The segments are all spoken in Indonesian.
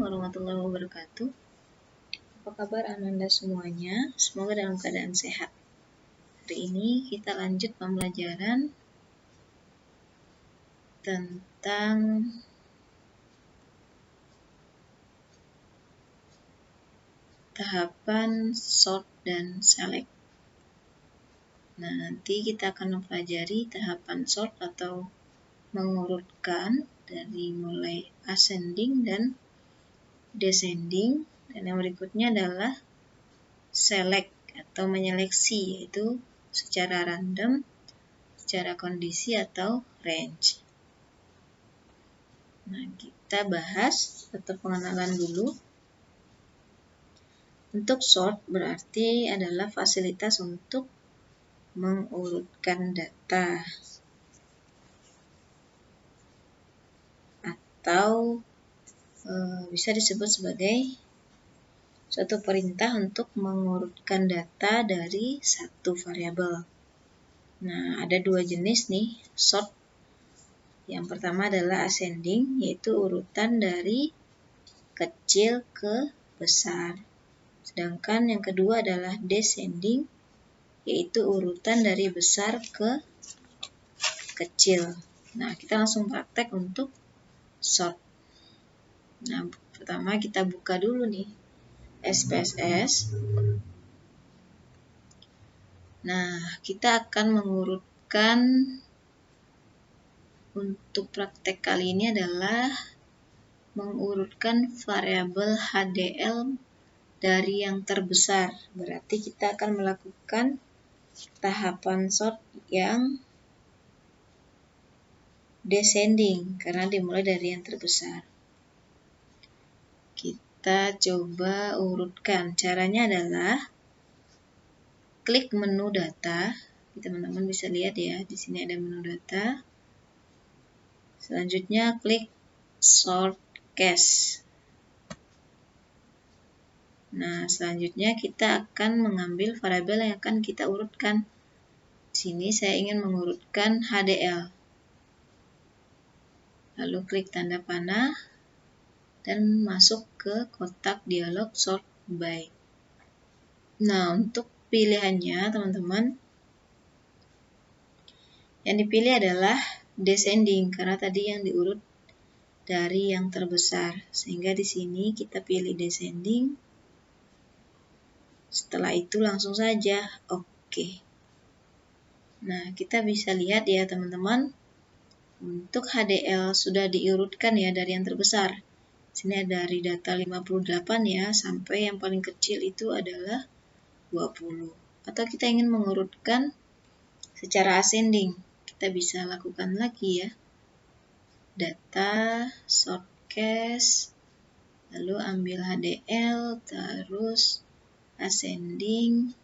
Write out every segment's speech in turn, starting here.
warahmatullahi wabarakatuh. Apa kabar Ananda semuanya? Semoga dalam keadaan sehat. Hari ini kita lanjut pembelajaran tentang tahapan sort dan select. Nah, nanti kita akan mempelajari tahapan sort atau mengurutkan dari mulai ascending dan descending, dan yang berikutnya adalah select atau menyeleksi, yaitu secara random, secara kondisi atau range. Nah, kita bahas atau pengenalan dulu. Untuk sort berarti adalah fasilitas untuk mengurutkan data atau bisa disebut sebagai suatu perintah untuk mengurutkan data dari satu variabel. Nah, ada dua jenis nih sort. Yang pertama adalah ascending, yaitu urutan dari kecil ke besar. Sedangkan yang kedua adalah descending, yaitu urutan dari besar ke kecil. Nah, kita langsung praktek untuk sort. Nah, pertama kita buka dulu nih SPSS. Nah, kita akan mengurutkan, untuk praktek kali ini adalah mengurutkan variabel HDL dari yang terbesar. Berarti kita akan melakukan tahapan sort yang descending karena dimulai dari yang terbesar. Kita coba urutkan. Caranya adalah klik menu data. Teman-teman bisa lihat ya, di sini ada menu data. Selanjutnya klik sort case. Nah, selanjutnya kita akan mengambil variabel yang akan kita urutkan. Di sini saya ingin mengurutkan HDL. Lalu klik tanda panah dan masuk ke kotak dialog sort by. Nah, untuk pilihannya teman-teman, yang dipilih adalah descending karena tadi yang diurut dari yang terbesar. Sehingga di sini kita pilih descending. Setelah itu langsung saja oke. Nah, kita bisa lihat ya teman-teman, untuk HDL sudah diurutkan ya dari yang terbesar. Sini dari data 58 ya, sampai yang paling kecil itu adalah 20. Atau kita ingin mengurutkan secara ascending, kita bisa lakukan lagi ya. Data, sort case, lalu ambil HDL, terus ascending,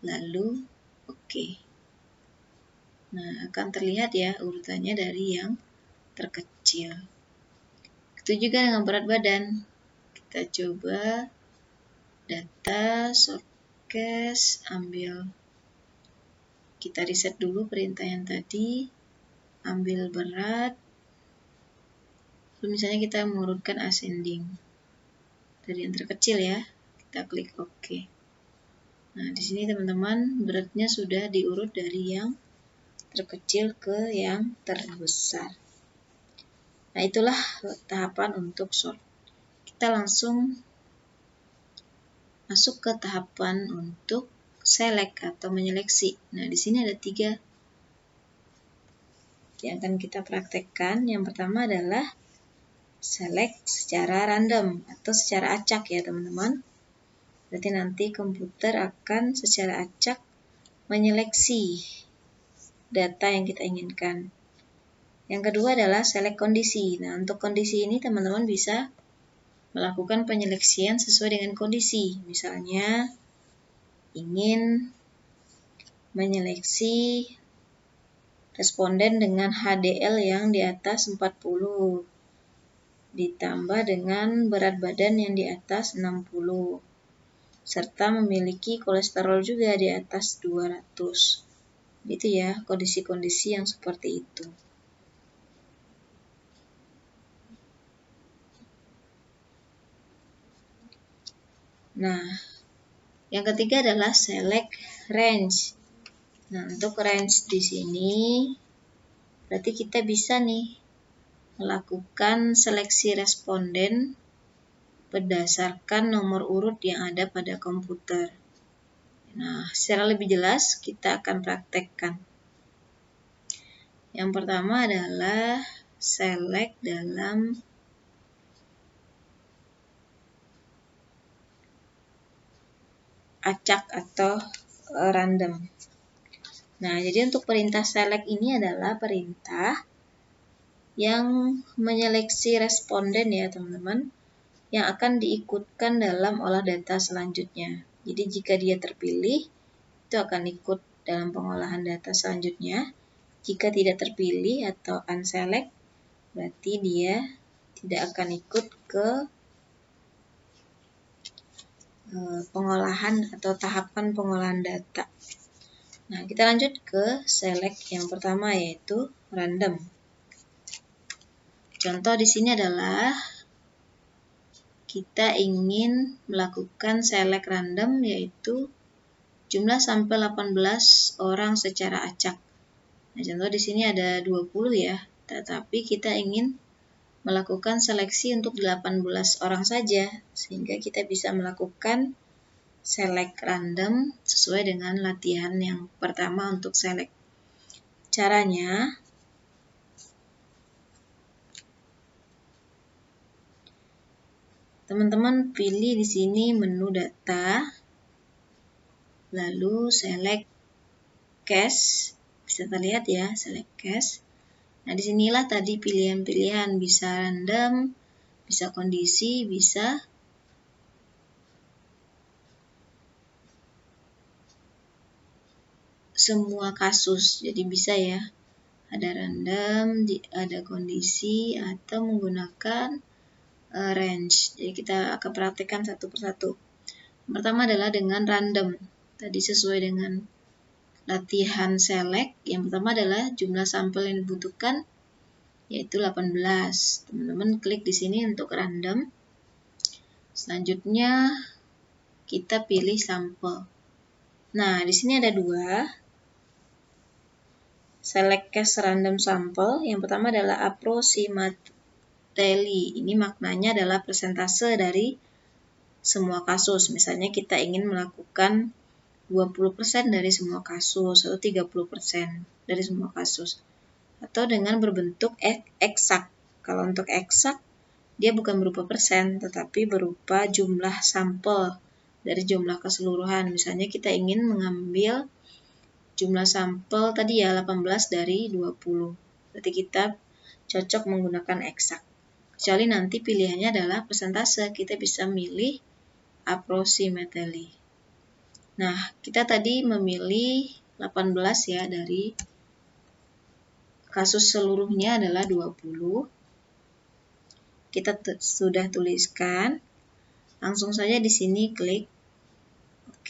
lalu oke. Nah, akan terlihat ya urutannya dari yang terkecil. Itu juga dengan berat badan. Kita coba data, sort case, ambil. Kita reset dulu perintah yang tadi. Ambil berat. Lalu misalnya kita mengurutkan ascending. Dari yang terkecil ya. Kita klik OK. Nah, di sini teman-teman beratnya sudah diurut dari yang terkecil ke yang terbesar. Nah, itulah tahapan untuk sort. Kita langsung masuk ke tahapan untuk select atau menyeleksi. Nah, di sini ada 3 yang akan kita praktekkan. Yang pertama adalah select secara random atau secara acak ya teman-teman. Berarti nanti komputer akan secara acak menyeleksi data yang kita inginkan. Yang kedua adalah select kondisi. Nah, untuk kondisi ini teman-teman bisa melakukan penyeleksian sesuai dengan kondisi. Misalnya, ingin menyeleksi responden dengan HDL yang di atas 40, ditambah dengan berat badan yang di atas 60, serta memiliki kolesterol juga di atas 200. Gitu ya, kondisi-kondisi yang seperti itu. Nah, yang ketiga adalah select range. Nah, untuk range di sini berarti kita bisa nih melakukan seleksi responden berdasarkan nomor urut yang ada pada komputer. Nah, secara lebih jelas kita akan praktekkan. Yang pertama adalah select dalam acak atau random. Nah, jadi untuk perintah select ini adalah perintah yang menyeleksi responden ya teman-teman, yang akan diikutkan dalam olah data selanjutnya. Jadi jika dia terpilih, itu akan ikut dalam pengolahan data selanjutnya. Jika tidak terpilih atau unselect, berarti dia tidak akan ikut ke pengolahan atau tahapan pengolahan data. Nah, kita lanjut ke select yang pertama, yaitu random. Contoh di sini adalah kita ingin melakukan select random, yaitu jumlah sampel 18 orang secara acak. Nah, contoh di sini ada 20 ya, tetapi kita ingin melakukan seleksi untuk 18 orang saja, sehingga kita bisa melakukan select random sesuai dengan latihan yang pertama untuk select. Caranya, teman-teman pilih di sini menu data, lalu select case. Bisa terlihat ya, select case. Nah, disinilah tadi pilihan-pilihan, bisa random, bisa kondisi, bisa semua kasus. Jadi bisa ya, ada random, ada kondisi, atau menggunakan range. Jadi kita akan praktekkan satu persatu. Yang pertama adalah dengan random. Tadi sesuai dengan latihan select, yang pertama adalah jumlah sampel yang dibutuhkan, yaitu 18. Teman-teman klik di sini untuk random. Selanjutnya kita pilih sampel. Nah, di sini ada dua. Select case random sample. Yang pertama adalah approximately. Ini maknanya adalah persentase dari semua kasus. Misalnya kita ingin melakukan 20% dari semua kasus atau 30% dari semua kasus. Atau dengan berbentuk eksak. Kalau untuk eksak, dia bukan berupa persen, tetapi berupa jumlah sampel dari jumlah keseluruhan. Misalnya kita ingin mengambil jumlah sampel tadi ya 18 dari 20. Berarti kita cocok menggunakan eksak. Kecuali nanti pilihannya adalah persentase, kita bisa milih approximately. Nah, kita tadi memilih 18 ya, dari kasus seluruhnya adalah 20. Kita sudah tuliskan. Langsung saja di sini klik OK.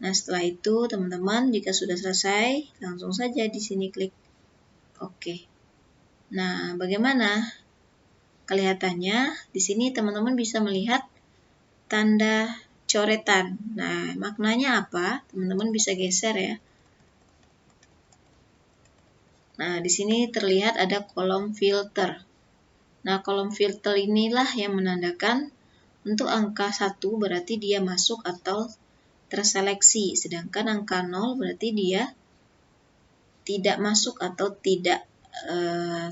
Nah, setelah itu teman-teman jika sudah selesai, langsung saja di sini klik OK. Nah, bagaimana kelihatannya? Di sini teman-teman bisa melihat tanda coretan. Nah, maknanya apa? Teman-teman bisa geser ya. Nah, di sini terlihat ada kolom filter. Nah, kolom filter inilah yang menandakan untuk angka 1 berarti dia masuk atau terseleksi, sedangkan angka 0 berarti dia tidak masuk atau tidak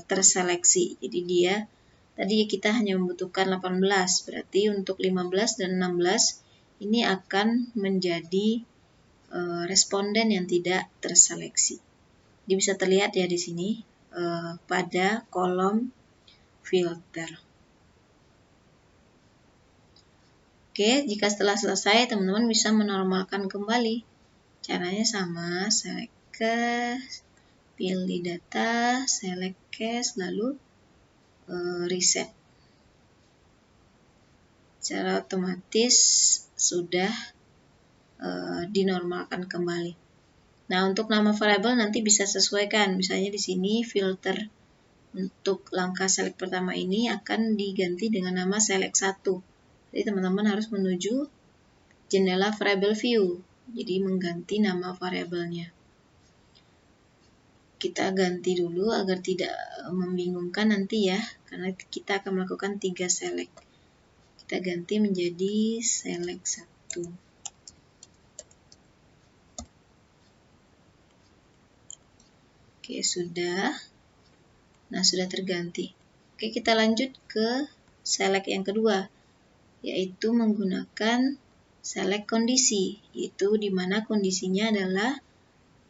terseleksi. Jadi dia tadi kita hanya membutuhkan 18, berarti untuk 15 dan 16 ini akan menjadi responden yang tidak terseleksi. Jadi bisa terlihat ya di sini pada kolom filter. Oke, jika setelah selesai teman-teman bisa menormalkan kembali. Caranya sama, select case, pilih data, select case, lalu reset. Secara otomatis sudah dinormalkan kembali. Nah, untuk nama variabel nanti bisa sesuaikan. Misalnya di sini filter untuk langkah select pertama ini akan diganti dengan nama select 1. Jadi teman-teman harus menuju jendela variable view. Jadi mengganti nama variabelnya. Kita ganti dulu agar tidak membingungkan nanti ya, karena kita akan melakukan 3 select. Kita ganti menjadi select 1. Oke, sudah. Nah, sudah terganti. Oke, kita lanjut ke select yang kedua, yaitu menggunakan select kondisi, yaitu di mana kondisinya adalah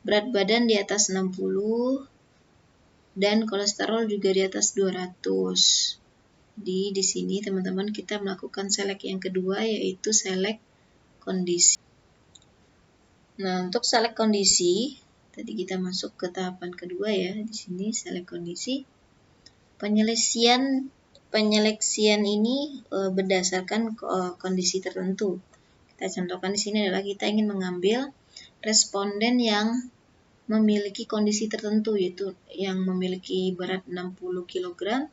berat badan di atas 60 dan kolesterol juga di atas 200. Di sini teman-teman kita melakukan select yang kedua, yaitu select kondisi. Nah, untuk select kondisi, tadi kita masuk ke tahapan kedua ya. Di sini select kondisi. Penyeleksian ini berdasarkan kondisi tertentu. Kita contohkan di sini adalah kita ingin mengambil responden yang memiliki kondisi tertentu, yaitu yang memiliki berat 60 kg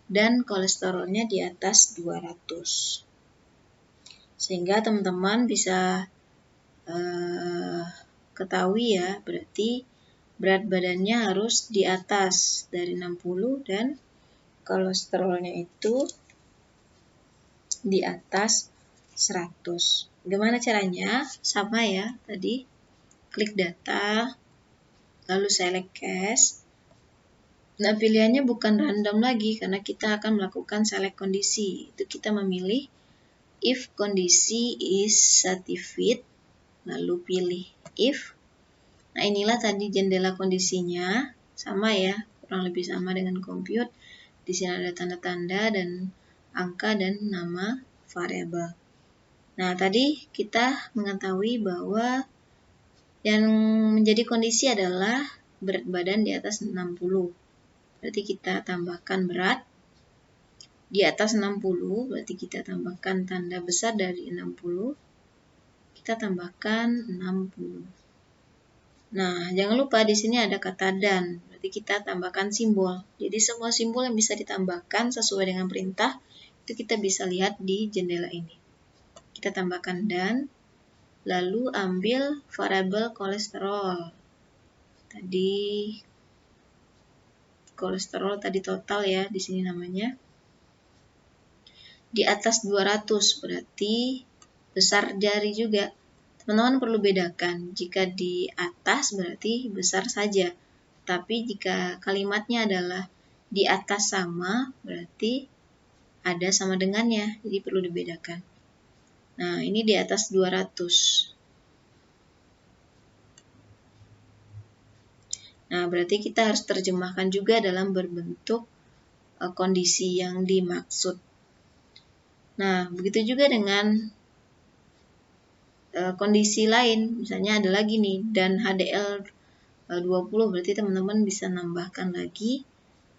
dan kolesterolnya di atas 200. Sehingga teman-teman bisa ketahui ya, berarti berat badannya harus di atas dari 60 dan kolesterolnya itu di atas 100. Gimana caranya? Sama ya, tadi klik data, lalu select case. Nah, pilihannya bukan random lagi karena kita akan melakukan select kondisi. Itu kita memilih if kondisi is satisfied, lalu pilih if. Nah, inilah tadi jendela kondisinya, sama ya, kurang lebih sama dengan compute. Di sini ada tanda-tanda dan angka dan nama variabel. Nah, tadi kita mengetahui bahwa yang menjadi kondisi adalah berat badan di atas 60. Berarti kita tambahkan berat di atas 60, berarti kita tambahkan tanda besar dari 60. Kita tambahkan 60. Nah, jangan lupa di sini ada kata dan, berarti kita tambahkan simbol. Jadi semua simbol yang bisa ditambahkan sesuai dengan perintah, itu kita bisa lihat di jendela ini. Kita tambahkan dan, lalu ambil variabel kolesterol. Tadi kolesterol tadi total ya, di sini namanya. Di atas 200 berarti besar jari juga. Teman-teman perlu bedakan, jika di atas berarti besar saja. Tapi jika kalimatnya adalah di atas sama, berarti ada sama dengannya. Jadi perlu dibedakan. Nah, ini di atas 200. Nah, berarti kita harus terjemahkan juga dalam berbentuk kondisi yang dimaksud. Nah, begitu juga dengan kondisi lain. Misalnya ada lagi nih, dan HDL 20, berarti teman-teman bisa nambahkan lagi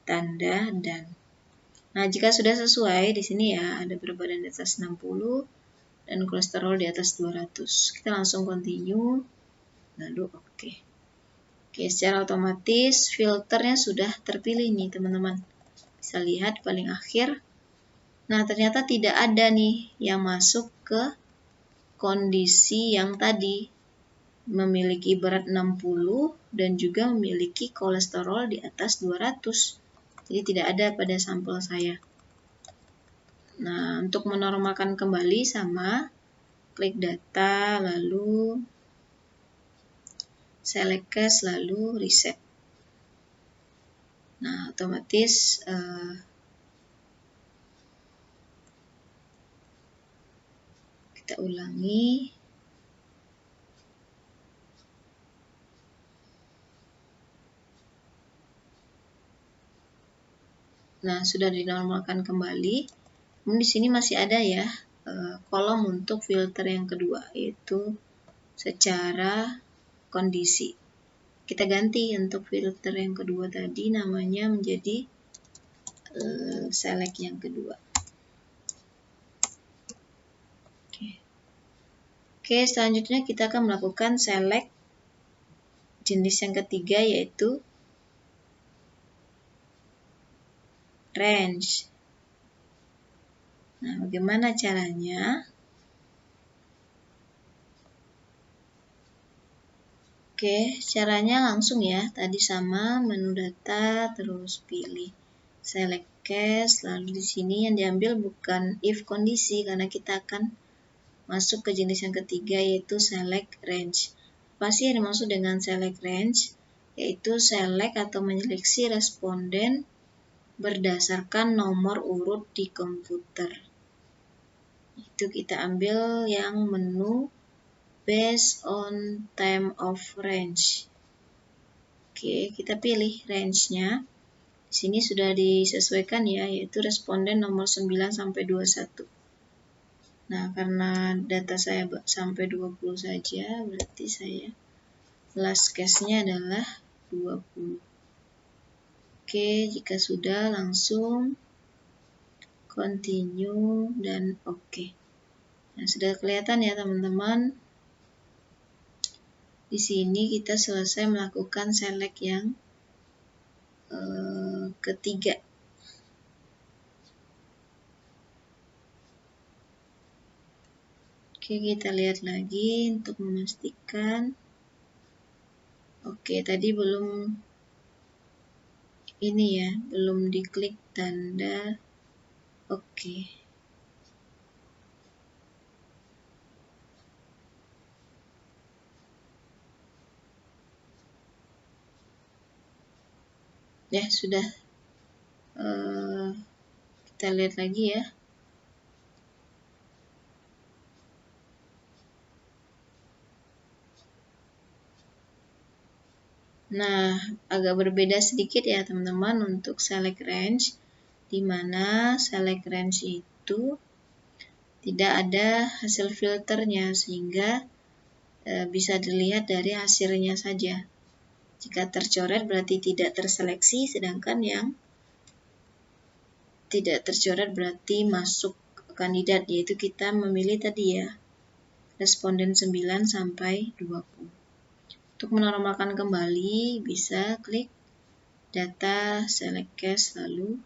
tanda dan. Nah, jika sudah sesuai di sini ya, ada berat badan di atas 60 dan kolesterol di atas 200. Kita langsung continue, lalu oke. Oke, secara otomatis filternya sudah terpilih nih teman-teman. Bisa lihat paling akhir. Nah, ternyata tidak ada nih yang masuk ke kondisi yang tadi. Memiliki berat 60 dan juga memiliki kolesterol di atas 200. Jadi tidak ada pada sampel saya. Nah, untuk menormalkan kembali sama, klik data, lalu select case, lalu reset. Nah, otomatis kita ulangi. Nah, sudah dinormalkan kembali. Di sini masih ada ya kolom untuk filter yang kedua, yaitu secara kondisi. Kita ganti untuk filter yang kedua tadi namanya menjadi select yang kedua. Oke, selanjutnya kita akan melakukan select jenis yang ketiga, yaitu range. Nah, bagaimana caranya? Oke, caranya langsung ya. Tadi sama, menu data, terus pilih select case, lalu di sini yang diambil bukan if kondisi karena kita akan masuk ke jenis yang ketiga yaitu select range. Apa sih yang dimaksud dengan select range? Yaitu select atau menyeleksi responden berdasarkan nomor urut di komputer. Itu kita ambil yang menu based on time of range. Oke, kita pilih range-nya. Di sini sudah disesuaikan ya, yaitu responden nomor 9 sampai 21. Nah, karena data saya sampai 20 saja, berarti saya last case-nya adalah 20. Oke, jika sudah langsung continue dan oke. Nah, sudah kelihatan ya teman-teman. Di sini kita selesai melakukan select yang ketiga. Oke, kita lihat lagi untuk memastikan. Oke, tadi belum ini ya, belum diklik tanda oke. Ya, sudah. Kita lihat lagi ya. Nah, agak berbeda sedikit ya teman-teman untuk select range, di mana select range itu tidak ada hasil filternya sehingga bisa dilihat dari hasilnya saja. Jika tercoret berarti tidak terseleksi, sedangkan yang tidak tercoret berarti masuk kandidat, yaitu kita memilih tadi ya, responden 9 sampai 20. Untuk menormalkan kembali, bisa klik data, select case, lalu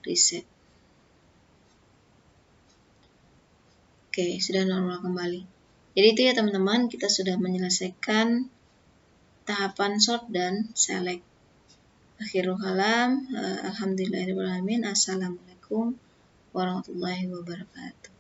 reset. Oke, sudah normal kembali. Jadi itu ya teman-teman, kita sudah menyelesaikan tahapan sort dan select. Akhirul kalam, alhamdulillahirrahmanirrahim. Assalamualaikum warahmatullahi wabarakatuh.